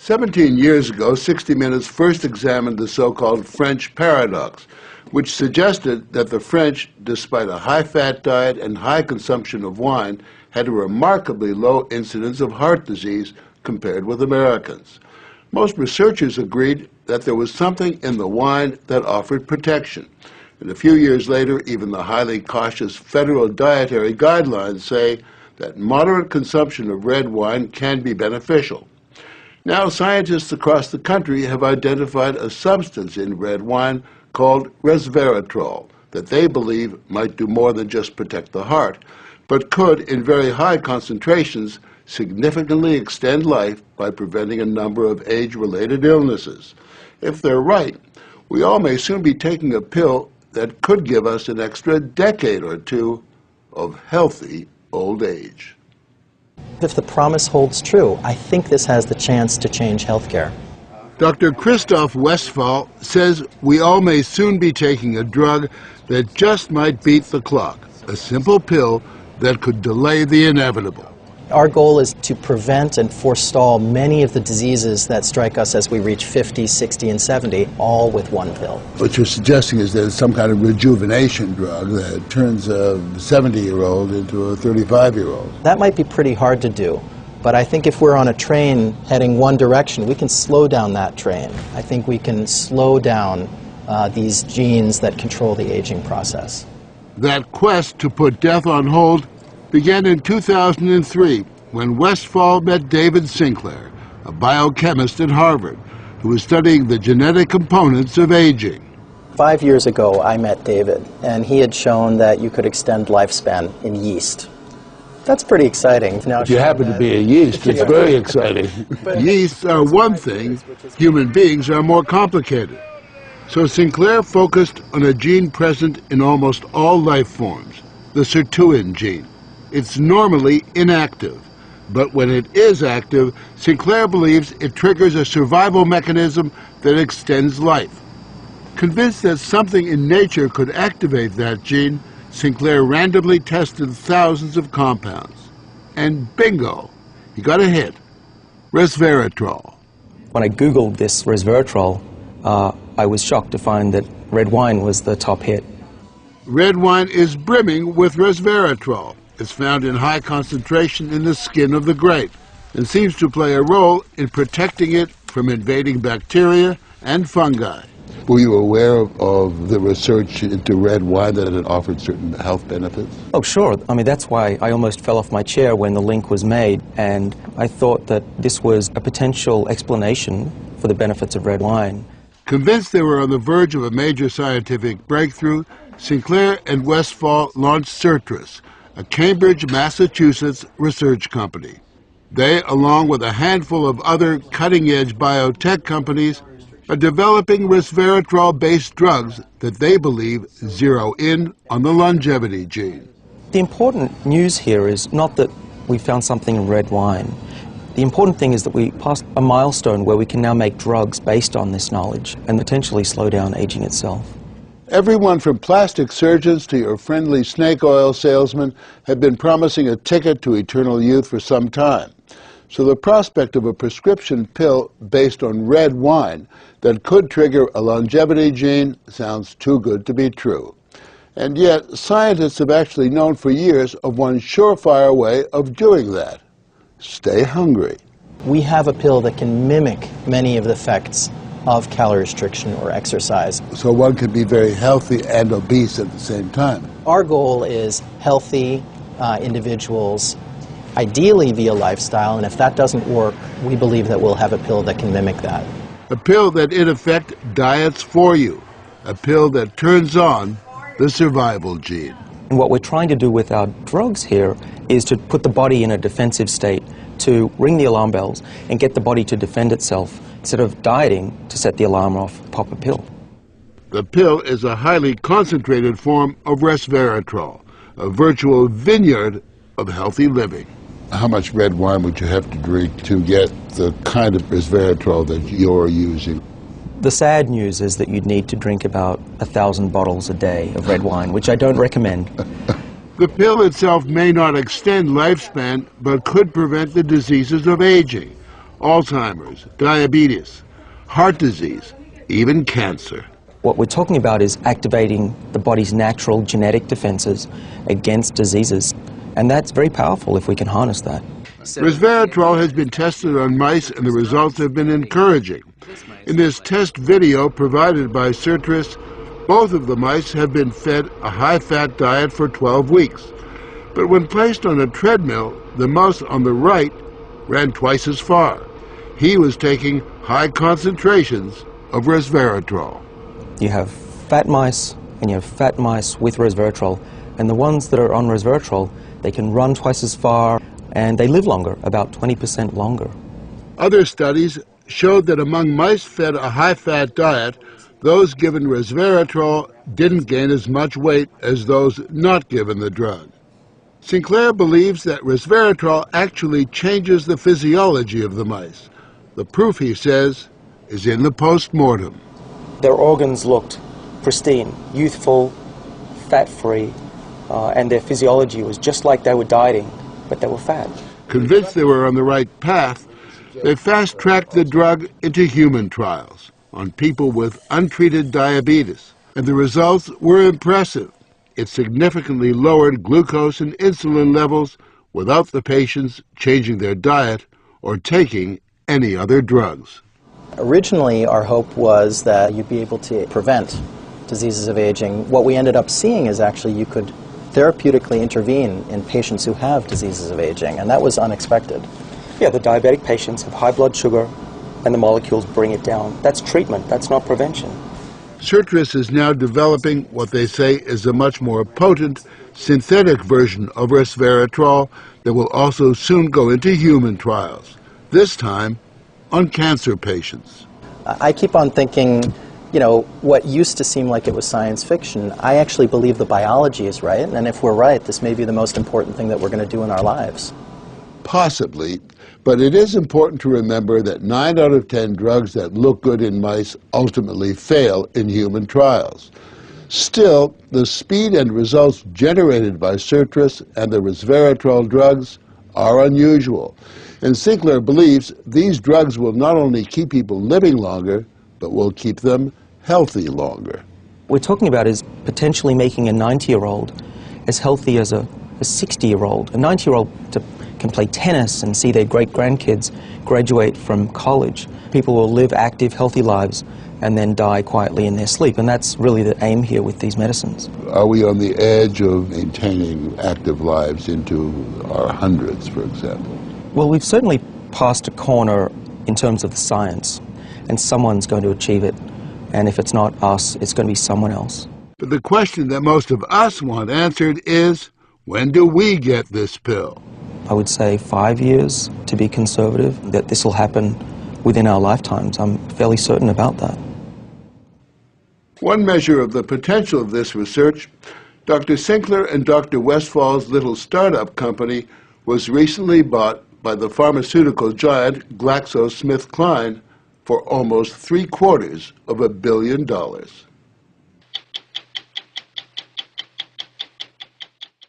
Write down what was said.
17 years ago, 60 Minutes first examined the so-called French paradox, which suggested that the French, despite a high-fat diet and high consumption of wine, had a remarkably low incidence of heart disease compared with Americans. Most researchers agreed that there was something in the wine that offered protection. And a few years later, even the highly cautious federal dietary guidelines say that moderate consumption of red wine can be beneficial. Now, scientists across the country have identified a substance in red wine called resveratrol that they believe might do more than just protect the heart, but could, in very high concentrations, significantly extend life by preventing a number of age-related illnesses. If they're right, we all may soon be taking a pill that could give us an extra decade or two of healthy old age. If the promise holds true, I think this has the chance to change healthcare. Dr. Christoph Westphal says we all may soon be taking a drug that just might beat the clock, a simple pill that could delay the inevitable. Our goal is to prevent and forestall many of the diseases that strike us as we reach 50, 60, and 70, all with one pill. What you're suggesting is there's some kind of rejuvenation drug that turns a 70-year-old into a 35-year-old. That might be pretty hard to do, but I think if we're on a train heading one direction, we can slow down that train. I think we can slow down these genes that control the aging process. That quest to put death on hold began in 2003 when Westphal met David Sinclair, a biochemist at Harvard, who was studying the genetic components of aging. 5 years ago, I met David, and he had shown that you could extend lifespan in yeast. That's pretty exciting. Now if you happen to be a yeast, it's very exciting. Yeasts are one thing, human beings are more complicated. So Sinclair focused on a gene present in almost all life forms, the sirtuin gene. It's normally inactive, but when it is active, Sinclair believes it triggers a survival mechanism that extends life. Convinced that something in nature could activate that gene, Sinclair randomly tested thousands of compounds. And bingo, he got a hit, resveratrol. When I Googled this resveratrol, I was shocked to find that red wine was the top hit. Red wine is brimming with resveratrol. It's found in high concentration in the skin of the grape and seems to play a role in protecting it from invading bacteria and fungi. Were you aware of the research into red wine that it offered certain health benefits? Oh, sure. I mean, that's why I almost fell off my chair when the link was made, and I thought that this was a potential explanation for the benefits of red wine. Convinced they were on the verge of a major scientific breakthrough, Sinclair and Westphal launched Certris, a Cambridge, Massachusetts research company. They, along with a handful of other cutting-edge biotech companies, are developing resveratrol-based drugs that they believe zero in on the longevity gene. The important news here is not that we found something in red wine. The important thing is that we passed a milestone where we can now make drugs based on this knowledge and potentially slow down aging itself. Everyone from plastic surgeons to your friendly snake oil salesman have been promising a ticket to eternal youth for some time. So the prospect of a prescription pill based on red wine that could trigger a longevity gene sounds too good to be true. And yet, scientists have actually known for years of one surefire way of doing that. Stay hungry. We have a pill that can mimic many of the effects of calorie restriction or exercise. So one could be very healthy and obese at the same time. Our goal is healthy individuals, ideally via lifestyle, and if that doesn't work, we believe that we'll have a pill that can mimic that. A pill that in effect diets for you. A pill that turns on the survival gene. And what we're trying to do with our drugs here is to put the body in a defensive state, to ring the alarm bells and get the body to defend itself, instead of dieting to set the alarm off, pop a pill. The pill is a highly concentrated form of resveratrol, a virtual vineyard of healthy living. How much red wine would you have to drink to get the kind of resveratrol that you're using? The sad news is that you'd need to drink about 1,000 bottles a day of red wine, which I don't recommend. The pill itself may not extend lifespan, but could prevent the diseases of aging. Alzheimer's, diabetes, heart disease, even cancer. What we're talking about is activating the body's natural genetic defenses against diseases, and that's very powerful if we can harness that. Resveratrol has been tested on mice and the results have been encouraging. In this test video provided by Certris, both of the mice have been fed a high-fat diet for 12 weeks. But when placed on a treadmill, the mouse on the right ran twice as far. He was taking high concentrations of resveratrol. You have fat mice and you have fat mice with resveratrol, and the ones that are on resveratrol, they can run twice as far and they live longer, about 20% longer. Other studies showed that among mice fed a high-fat diet, those given resveratrol didn't gain as much weight as those not given the drug. Sinclair believes that resveratrol actually changes the physiology of the mice. The proof, he says, is in the post-mortem. Their organs looked pristine, youthful, fat-free, and their physiology was just like they were dieting, but they were fat. Convinced they were on the right path, they fast-tracked the drug into human trials on people with untreated diabetes, and the results were impressive. It significantly lowered glucose and insulin levels without the patients changing their diet or taking any other drugs. Originally, our hope was that you'd be able to prevent diseases of aging. What we ended up seeing is actually you could therapeutically intervene in patients who have diseases of aging, and that was unexpected. Yeah, the diabetic patients have high blood sugar and the molecules bring it down. That's treatment, that's not prevention. Certris is now developing what they say is a much more potent synthetic version of resveratrol that will also soon go into human trials, this time on cancer patients. I keep on thinking, you know, what used to seem like it was science fiction, I actually believe the biology is right, and if we're right, this may be the most important thing that we're going to do in our lives. Possibly, but it is important to remember that 9 out of 10 drugs that look good in mice ultimately fail in human trials. Still, the speed and results generated by Certris and the resveratrol drugs are unusual, and Sinclair believes these drugs will not only keep people living longer, but will keep them healthy longer. What we're talking about is potentially making a 90-year-old as healthy as a 60-year-old. A 90-year-old can play tennis and see their great-grandkids graduate from college. People will live active, healthy lives and then die quietly in their sleep, and that's really the aim here with these medicines. Are we on the edge of maintaining active lives into our hundreds, for example? Well, we've certainly passed a corner in terms of the science, and someone's going to achieve it, and if it's not us, it's going to be someone else. But the question that most of us want answered is, when do we get this pill? I would say 5 years, to be conservative, that this will happen within our lifetimes. I'm fairly certain about that. One measure of the potential of this research, Dr. Sinclair and Dr. Westfall's little startup company was recently bought by the pharmaceutical giant GlaxoSmithKline for almost $750 million.